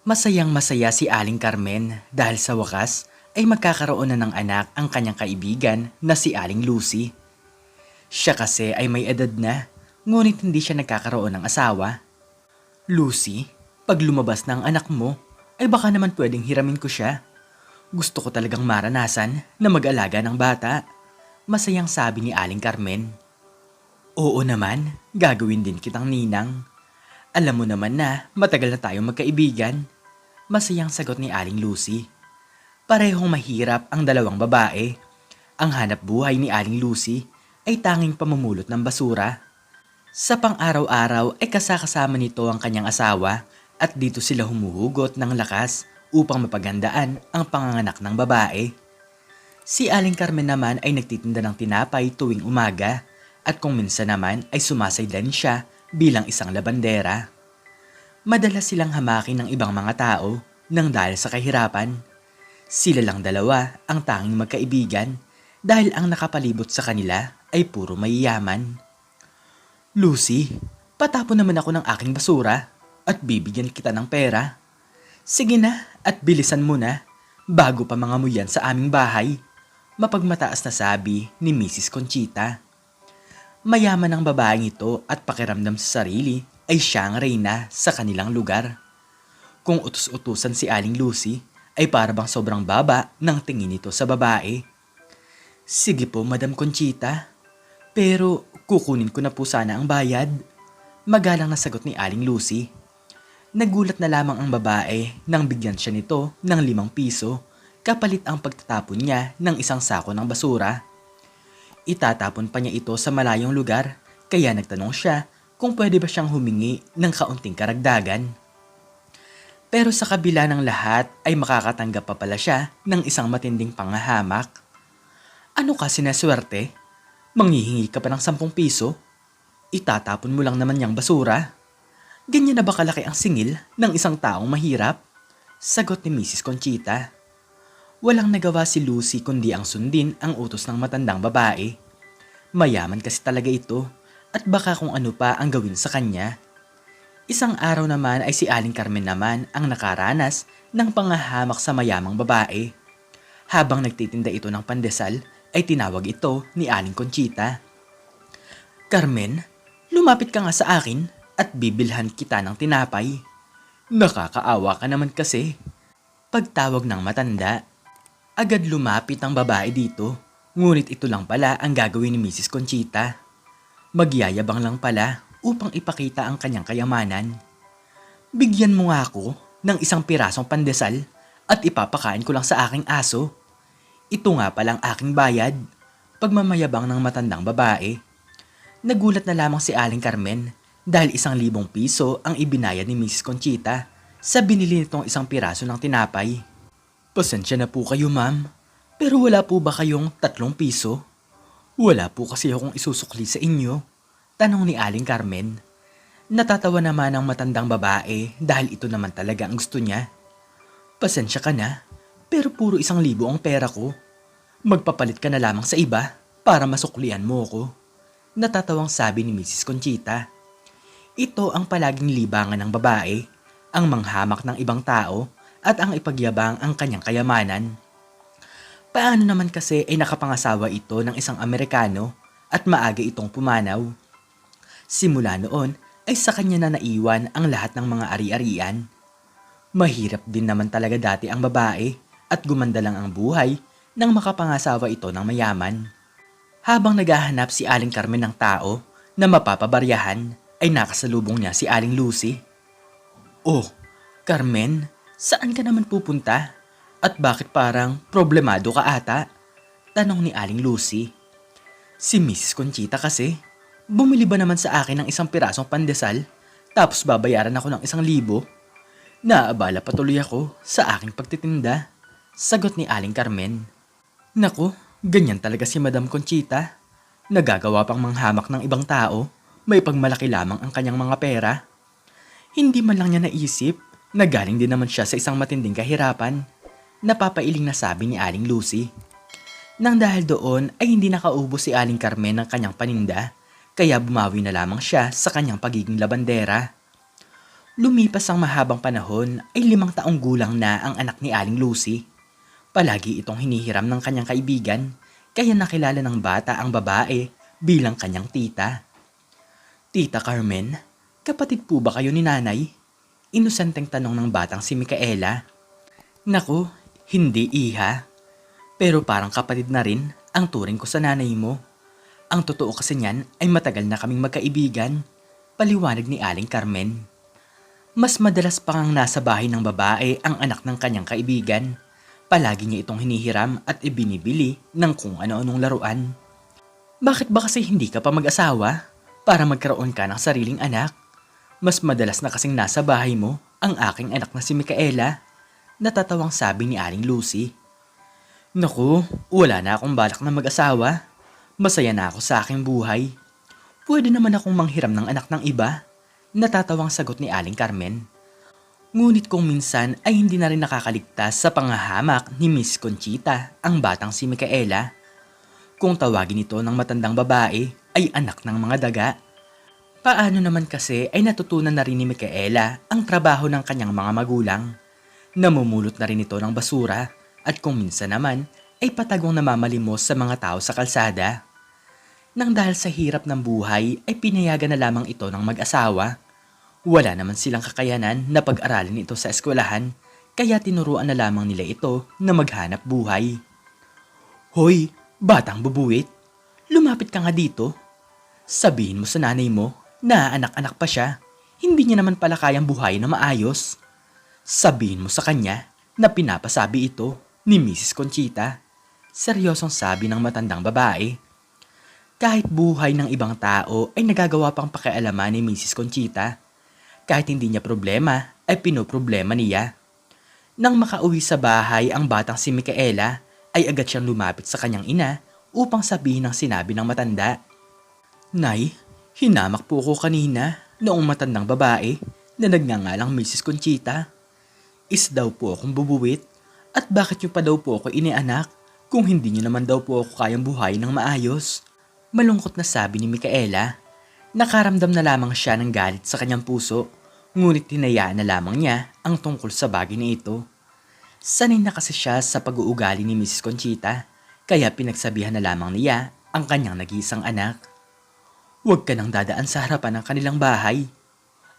Masayang-masaya si Aling Carmen dahil sa wakas ay magkakaroon na ng anak ang kanyang kaibigan na si Aling Lucy. Siya kasi ay may edad na, ngunit hindi siya nagkakaroon ng asawa. Lucy, pag lumabas na ang anak mo, ay baka naman pwedeng hiramin ko siya. Gusto ko talagang maranasan na mag-alaga ng bata. Masayang sabi ni Aling Carmen. Oo naman, gagawin din kitang ninang. Alam mo naman na matagal na tayong magkaibigan. Masayang sagot ni Aling Lucy. Parehong mahirap ang dalawang babae. Ang hanap buhay ni Aling Lucy ay tanging pamumulot ng basura. Sa pang-araw-araw ay kasakasama nito ang kanyang asawa at dito sila humuhugot ng lakas upang mapaghandaan ang panganganak ng babae. Si Aling Carmen naman ay nagtitinda ng tinapay tuwing umaga at kung minsan naman ay sumasaylan siya bilang isang labandera. Madalas silang hamakin ng ibang mga tao nang dahil sa kahirapan. Sila lang dalawa ang tanging magkaibigan dahil ang nakapalibot sa kanila ay puro mayayaman. Lucy, patapon naman ako ng aking basura at bibigyan kita ng pera. Sige na at bilisan mo na bago pa mangamoy yan sa aming bahay. Mapagmataas na sabi ni Mrs. Conchita. Mayaman ang babaeng ito at pakiramdam sa sarili ay siya ang reyna sa kanilang lugar. Kung utos-utusan si Aling Lucy ay para bang sobrang baba ng tingin nito sa babae. Sige po, Madam Conchita. Pero kukunin ko na po sana ang bayad. Magalang na sagot ni Aling Lucy. Nagulat na lamang ang babae nang bigyan siya nito ng 5 piso kapalit ang pagtatapon niya ng isang sako ng basura. Itatapon pa niya ito sa malayong lugar kaya nagtanong siya kung pwede ba siyang humingi ng kaunting karagdagan. Pero sa kabila ng lahat ay makakatanggap pa pala siya ng isang matinding panghahamak. Ano ka sinaswerte? Manghihingi ka pa ng 10 piso? Itatapon mo lang naman yung basura? Ganyan na ba kalaki ang singil ng isang taong mahirap? Sagot ni Mrs. Conchita. Walang nagawa si Lucy kundi ang sundin ang utos ng matandang babae. Mayaman kasi talaga ito at baka kung ano pa ang gawin sa kanya. Isang araw naman ay si Aling Carmen naman ang nakaranas ng panghahamak sa mayamang babae. Habang nagtitinda ito ng pandesal ay tinawag ito ni Aling Conchita. Carmen, lumapit ka nga sa akin at bibilhan kita ng tinapay. Nakakaawa ka naman kasi. Pagtawag ng matanda, agad lumapit ang babae dito, ngunit ito lang pala ang gagawin ni Mrs. Conchita. Magyayabang lang pala upang ipakita ang kanyang kayamanan. Bigyan mo nga ako ng 1 pirasong pandesal at ipapakain ko lang sa aking aso. Ito nga palang aking bayad, pagmamayabang ng matandang babae. Nagulat na lamang si Aling Carmen dahil 1,000 piso ang ibinayad ni Mrs. Conchita sa binili nitong 1 piraso ng tinapay. Pasensya na po kayo, ma'am. Pero wala po ba kayong 3 piso? Wala po kasi akong isusukli sa inyo. Tanong ni Aling Carmen. Natatawa naman ang matandang babae dahil ito naman talaga ang gusto niya. Pasensya ka na, pero puro 1,000 ang pera ko. Magpapalit ka na lamang sa iba para masuklian mo ko. Natatawang sabi ni Mrs. Conchita. Ito ang palaging libangan ng babae, ang manghamak ng ibang tao at ang ipagyabang ang kanyang kayamanan. Paano naman kasi ay nakapangasawa ito ng isang Amerikano at maaga itong pumanaw. Simula noon ay sa kanya na naiwan ang lahat ng mga ari-arian. Mahirap din naman talaga dati ang babae at gumanda lang ang buhay nang makapangasawa ito ng mayaman. Habang naghahanap si Aling Carmen ng tao na mapapabaryahan ay nakasalubong niya si Aling Lucy. Oh, Carmen, saan ka naman pupunta? At bakit parang problemado ka ata? Tanong ni Aling Lucy. Si Mrs. Conchita kasi, bumili ba naman sa akin ng 1 pirasong pandesal tapos babayaran ako ng 1,000? Naabala patuloy ako sa aking pagtitinda. Sagot ni Aling Carmen. Naku, ganyan talaga si Madam Conchita. Nagagawa pang manghamak ng ibang tao, may pagmalaki lamang ang kanyang mga pera. Hindi man lang niya naisip na galing din naman siya sa isang matinding kahirapan. Napapailing na sabi ni Aling Lucy. Nang dahil doon ay hindi nakaubos si Aling Carmen ng kanyang paninda, kaya bumawi na lamang siya sa kanyang pagiging labandera. Lumipas ang mahabang panahon ay 5 taong gulang na ang anak ni Aling Lucy. Palagi itong hinihiram ng kanyang kaibigan, kaya nakilala ng bata ang babae bilang kanyang tita. Tita Carmen, kapatid po ba kayo ni nanay? Inosenteng tanong ng batang si Micaela. Naku, hindi iha. Pero parang kapatid na rin ang turing ko sa nanay mo. Ang totoo kasi niyan ay matagal na kaming magkaibigan, paliwanag ni Aling Carmen. Mas madalas pa ngang nasa bahay ng babae ang anak ng kanyang kaibigan. Palagi niya itong hinihiram at ibinibili ng kung ano-anong laruan. Bakit ba kasi hindi ka pa mag-asawa para magkaroon ka ng sariling anak? Mas madalas na kasing nasa bahay mo ang aking anak na si Micaela. Natatawang sabi ni Aling Lucy. Naku, wala na akong balak na mag-asawa. Masaya na ako sa aking buhay. Pwede naman akong manghiram ng anak ng iba. Natatawang sagot ni Aling Carmen. Ngunit kung minsan ay hindi na rin nakakaligtas sa pangahamak ni Miss Conchita ang batang si Micaela. Kung tawagin ito ng matandang babae ay anak ng mga daga. Paano naman kasi ay natutunan na rin ni Micaela ang trabaho ng kanyang mga magulang. Namumulot na rin ito ng basura at kung minsan naman ay patagong namamalimos sa mga tao sa kalsada. Nang dahil sa hirap ng buhay ay pinayagan na lamang ito ng mag-asawa. Wala naman silang kakayanan na pag-aralin ito sa eskwelahan, kaya tinuruan na lamang nila ito na maghanap buhay. Hoy, batang bubuwit, lumapit ka nga dito. Sabihin mo sa nanay mo na anak-anak pa siya, hindi niya naman pala kayang buhay na maayos. Sabihin mo sa kanya na pinapasabi ito ni Mrs. Conchita. Seryosong sabi ng matandang babae. Kahit buhay ng ibang tao ay nagagawa pang pakialaman ni Mrs. Conchita. Kahit hindi niya problema, ay pinoproblema niya. Nang makauwi sa bahay ang batang si Micaela, ay agad siyang lumapit sa kanyang ina upang sabihin ang sinabi ng matanda. Nay, hinamak po ko kanina noong matandang babae na nagngangalang Mrs. Conchita. Is daw po akong bubuwit at bakit niyo pa daw po ako inianak kung hindi niyo naman daw po ako kayang buhay ng maayos? Malungkot na sabi ni Micaela. Nakaramdam na lamang siya ng galit sa kanyang puso, ngunit hinayaan na lamang niya ang tungkol sa bagay na ito. Sanay na kasi siya sa pag-uugali ni Mrs. Conchita, kaya pinagsabihan na lamang niya ang kanyang nag-iisang anak. Huwag ka nang dadaan sa harapan ng kanilang bahay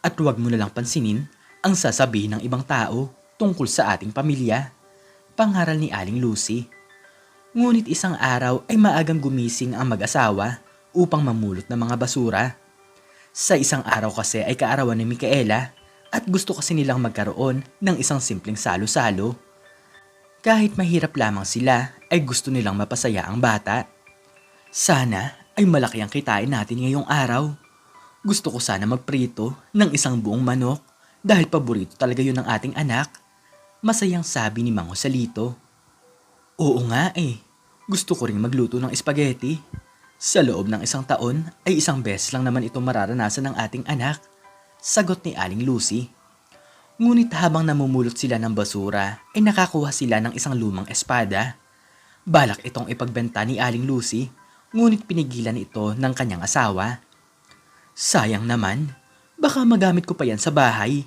at huwag mo na lang pansinin ang sasabihin ng ibang tao tungkol sa ating pamilya, pangaral ni Aling Lucy. Ngunit isang araw ay maagang gumising ang mag-asawa upang mamulot ng mga basura. Sa isang araw kasi ay kaarawan ni Micaela at gusto kasi nilang magkaroon ng isang simpleng salo-salo. Kahit mahirap lamang sila ay gusto nilang mapasaya ang bata. Sana ay malaki ang kitain natin ngayong araw. Gusto ko sana magprito ng isang buong manok dahil paborito talaga yun ng ating anak. Masayang sabi ni Mang Joselito. Oo nga eh. Gusto ko ring magluto ng spaghetti. Sa loob ng isang taon ay isang beses lang naman ito mararanasan ng ating anak. Sagot ni Aling Lucy. Ngunit habang namumulot sila ng basura ay nakakuha sila ng isang lumang espada. Balak itong ipagbenta ni Aling Lucy, ngunit pinigilan ito ng kanyang asawa. Sayang naman, baka magamit ko pa yan sa bahay.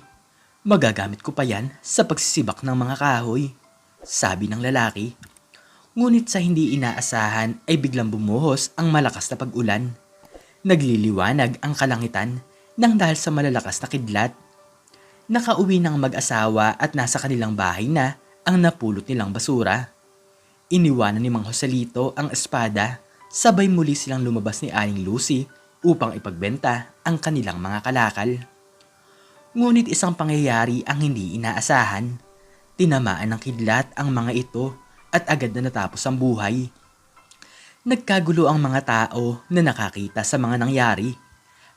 Magagamit ko pa yan sa pagsisibak ng mga kahoy, sabi ng lalaki. Ngunit sa hindi inaasahan ay biglang bumuhos ang malakas na pag-ulan. Nagliliwanag ang kalangitan nang dahil sa malalakas na kidlat. Nakauwi ng mag-asawa at nasa kanilang bahay na ang napulot nilang basura. Iniwanan ni Mang Joselito ang espada, sabay muli silang lumabas ni Aling Lucy upang ipagbenta ang kanilang mga kalakal. Ngunit isang pangyayari ang hindi inaasahan. Tinamaan ng kidlat ang mga ito at agad na natapos ang buhay. Nagkagulo ang mga tao na nakakita sa mga nangyari.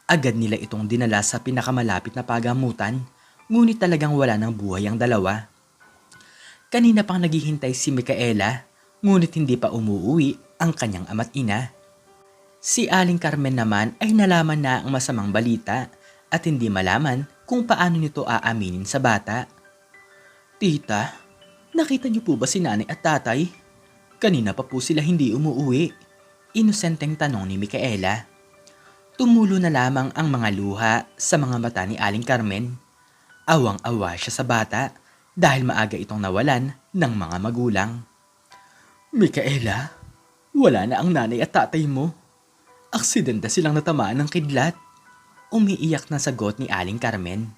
Agad nila itong dinala sa pinakamalapit na pagamutan, ngunit talagang wala ng buhay ang dalawa. Kanina pang naghihintay si Micaela, ngunit hindi pa umuuwi ang kanyang ama't ina. Si Aling Carmen naman ay nalaman na ang masamang balita at hindi malaman kung paano nito aaminin sa bata. Tita, nakita niyo po ba si nanay at tatay? Kanina pa po sila hindi umuuwi. Inosenteng tanong ni Micaela. Tumulo na lamang ang mga luha sa mga mata ni Aling Carmen. Awang-awa siya sa bata dahil maaga itong nawalan ng mga magulang. Micaela, wala na ang nanay at tatay mo. Aksidente silang natamaan ng kidlat. Umiiyak na sagot ni Aling Carmen.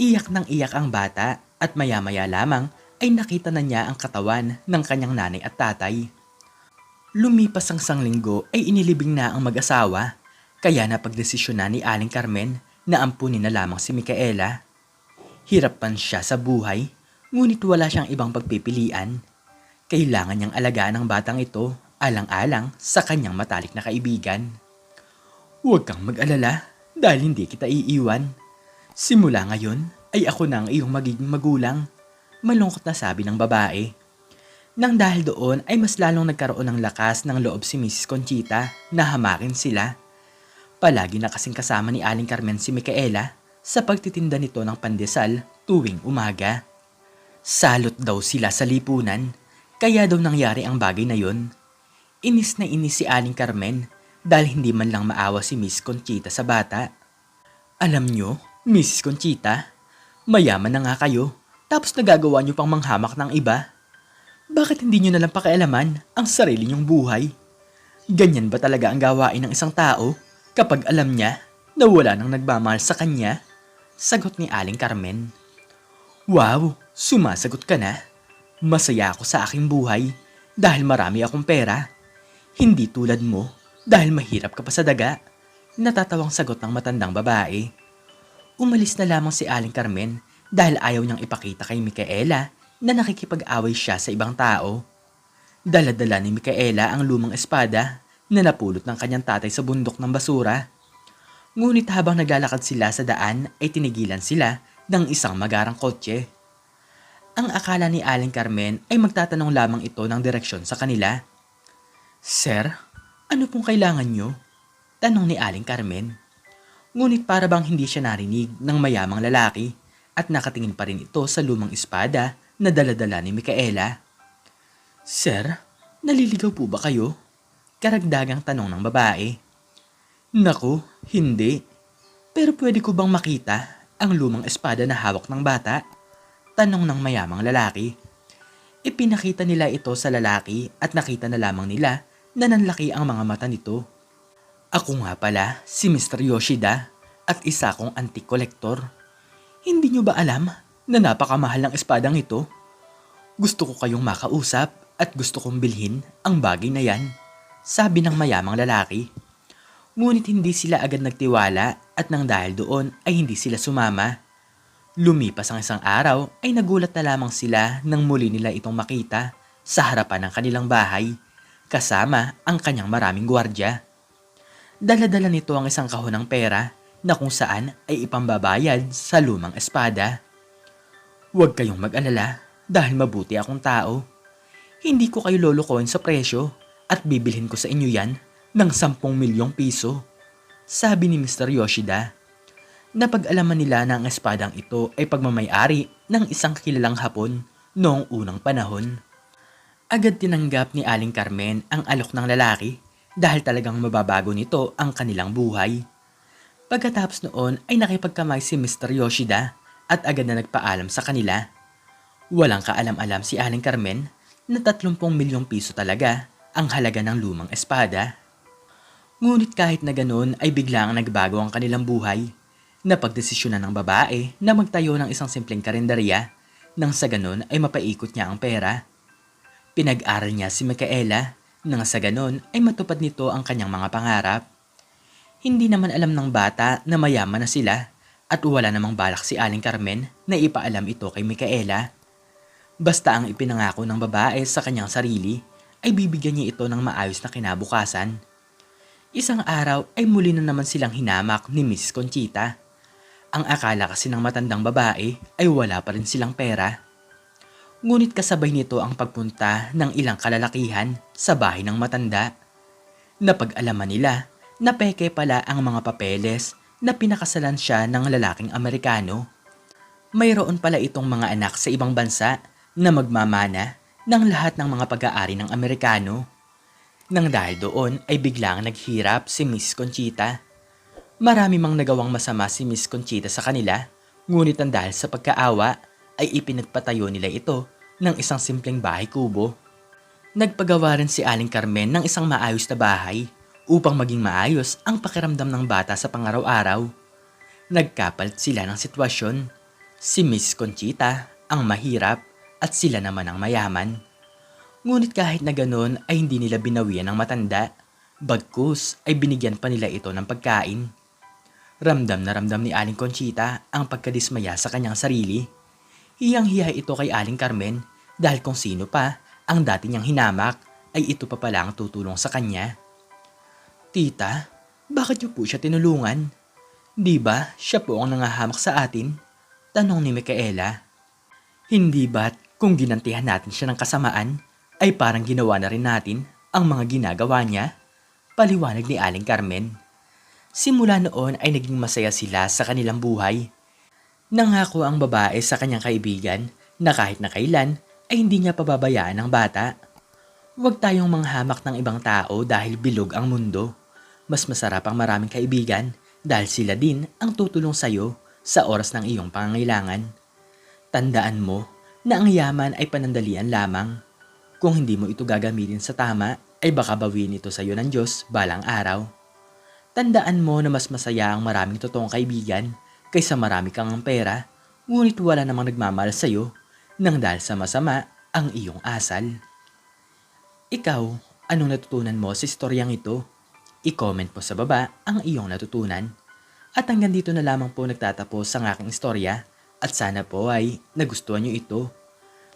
Iyak ng iyak ang bata at maya-maya lamang ay nakita na niya ang katawan ng kanyang nanay at tatay. Lumipas ang sanglinggo ay inilibing na ang mag-asawa, kaya napagdesisyon na ni Aling Carmen na ampunin na lamang si Micaela. Hirap man siya sa buhay, ngunit wala siyang ibang pagpipilian. Kailangan niyang alagaan ang batang ito, alang-alang sa kanyang matalik na kaibigan. Huwag kang mag-alala dahil hindi kita iiwan. Simula ngayon ay ako na ang iyong magiging magulang, malungkot na sabi ng babae. Nang dahil doon ay mas lalong nagkaroon ng lakas ng loob si Mrs. Conchita na hamakin sila. Palagi na kasing kasama ni Aling Carmen si Micaela sa pagtitinda nito ng pandesal tuwing umaga. Salot daw sila sa lipunan, kaya daw nangyari ang bagay na yon. Inis na inis si Aling Carmen dahil hindi man lang maawa si Miss Conchita sa bata. Alam nyo, Mrs. Conchita, mayaman na nga kayo tapos nagagawa nyo pang manghamak ng iba. Bakit hindi nyo nalang pakialaman ang sarili nyong buhay? Ganyan ba talaga ang gawain ng isang tao kapag alam niya na wala nang nagmamahal sa kanya? Sagot ni Aling Carmen. Wow, sumasagot ka na. Masaya ako sa aking buhay dahil marami akong pera. Hindi tulad mo dahil mahirap ka pa sa daga. Natatawang sagot ng matandang babae. Umalis na lamang si Aling Carmen dahil ayaw niyang ipakita kay Micaela na nakikipag-away siya sa ibang tao. Dala-dala ni Micaela ang lumang espada na napulot ng kanyang tatay sa bundok ng basura. Ngunit habang naglalakad sila sa daan ay tinigilan sila ng isang magarang kotse. Ang akala ni Aling Carmen ay magtatanong lamang ito ng direksyon sa kanila. Sir, ano pong kailangan nyo? Tanong ni Aling Carmen. Ngunit para bang hindi siya narinig ng mayamang lalaki at nakatingin pa rin ito sa lumang espada na dala-dala ni Micaela. Sir, naliligaw po ba kayo? Karagdagang tanong ng babae. Naku, hindi. Pero pwede ko bang makita ang lumang espada na hawak ng bata? Tanong ng mayamang lalaki. Ipinakita nila ito sa lalaki at nakita na lamang nila na nanlaki ang mga mata nito. Ako nga pala si Mr. Yoshida at isa kong antique collector. Hindi nyo ba alam na napakamahal ng espadang ito? Gusto ko kayong makausap at gusto kong bilhin ang bagay na yan, sabi ng mayamang lalaki. Ngunit hindi sila agad nagtiwala at nang dahil doon ay hindi sila sumama. Lumipas ang isang araw ay nagulat na lamang sila nang muli nila itong makita sa harapan ng kanilang bahay, kasama ang kanyang maraming gwardya. Dala-dala nito ang isang kahon ng pera na kung saan ay ipambabayad sa lumang espada. Huwag kayong mag-alala dahil mabuti akong tao. Hindi ko kayo lolokohin sa presyo at bibilhin ko sa inyo yan ng 10 milyong piso, sabi ni Mr. Yoshida. Napag-alaman nila na ang espadang ito ay pagmamay-ari ng isang kilalang Hapon noong unang panahon. Agad tinanggap ni Aling Carmen ang alok ng lalaki dahil talagang mababago nito ang kanilang buhay. Pagkatapos noon ay nakipagkamay si Mr. Yoshida at agad na nagpaalam sa kanila. Walang kaalam-alam si Aling Carmen na 30 milyong piso talaga ang halaga ng lumang espada. Ngunit kahit na ganoon ay biglang nagbago ang kanilang buhay. Napagdesisyonan ng babae na magtayo ng isang simpleng karinderya nang sa ganoon ay mapaikot niya ang pera. Pinag-aral niya si Micaela nang sa ganoon ay matupad nito ang kanyang mga pangarap. Hindi naman alam ng bata na mayaman na sila at wala namang balak si Aling Carmen na ipaalam ito kay Micaela. Basta ang ipinangako ng babae sa kanyang sarili ay bibigyan niya ito ng maayos na kinabukasan. Isang araw ay muli na naman silang hinamak ni Miss Conchita. Ang akala kasi ng matandang babae ay wala pa rin silang pera. Ngunit kasabay nito ang pagpunta ng ilang kalalakihan sa bahay ng matanda. Napag-alaman nila na peke pala ang mga papeles na pinakasalan siya ng lalaking Amerikano. Mayroon pala itong mga anak sa ibang bansa na magmamana ng lahat ng mga pag-aari ng Amerikano. Nang dahil doon ay biglang naghirap si Miss Conchita. Marami mang nagawang masama si Miss Conchita sa kanila, Ngunit ang dahil sa pagkaawa ay ipinagpatayo nila ito ng isang simpleng bahay kubo. Nagpagawa rin si Aling Carmen ng isang maayos na bahay upang maging maayos ang pakiramdam ng bata sa pangaraw-araw. Nagkapalit sila ng sitwasyon. Si Miss Conchita ang mahirap at sila naman ang mayaman. Ngunit kahit na ganoon ay hindi nila binawian ng matanda. Bagkus ay binigyan pa nila ito ng pagkain. Ramdam na ramdam ni Aling Conchita ang pagkadismaya sa kanyang sarili. Hiyang-hiya ito kay Aling Carmen dahil kung sino pa ang dati niyang hinamak ay ito pa pala ang tutulong sa kanya. Tita, bakit niyo po siya tinulungan? Di ba siya po ang nangahamak sa atin? Tanong ni Micaela. Hindi ba't kung ginantihan natin siya ng kasamaan ay parang ginawa na rin natin ang mga ginagawa niya? Paliwanag ni Aling Carmen. Simula noon ay naging masaya sila sa kanilang buhay. Nangako ang babae sa kanyang kaibigan na kahit na kailan ay hindi niya pababayaan ang bata. Huwag tayong manghamak ng ibang tao dahil bilog ang mundo. Mas masarap ang maraming kaibigan dahil sila din ang tutulong sa'yo sa oras ng iyong pangangailangan. Tandaan mo na ang yaman ay panandalian lamang. Kung hindi mo ito gagamitin sa tama, ay baka bawiin ito sa iyo ng Diyos balang araw. Tandaan mo na mas masaya ang maraming totoong kaibigan kaysa marami kang pera, ngunit wala namang nagmamahal sa iyo nang dahil sa masama ang iyong asal. Ikaw, anong natutunan mo sa istoryang ito? I-comment po sa baba ang iyong natutunan. At hanggang dito na lamang po nagtatapos ang aking istorya at sana po ay nagustuhan nyo ito.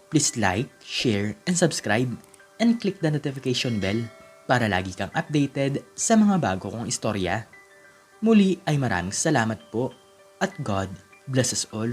Please like, share, and subscribe and click the notification bell para lagi kang updated sa mga bago kong istorya. Muli ay maraming salamat po at God bless us all.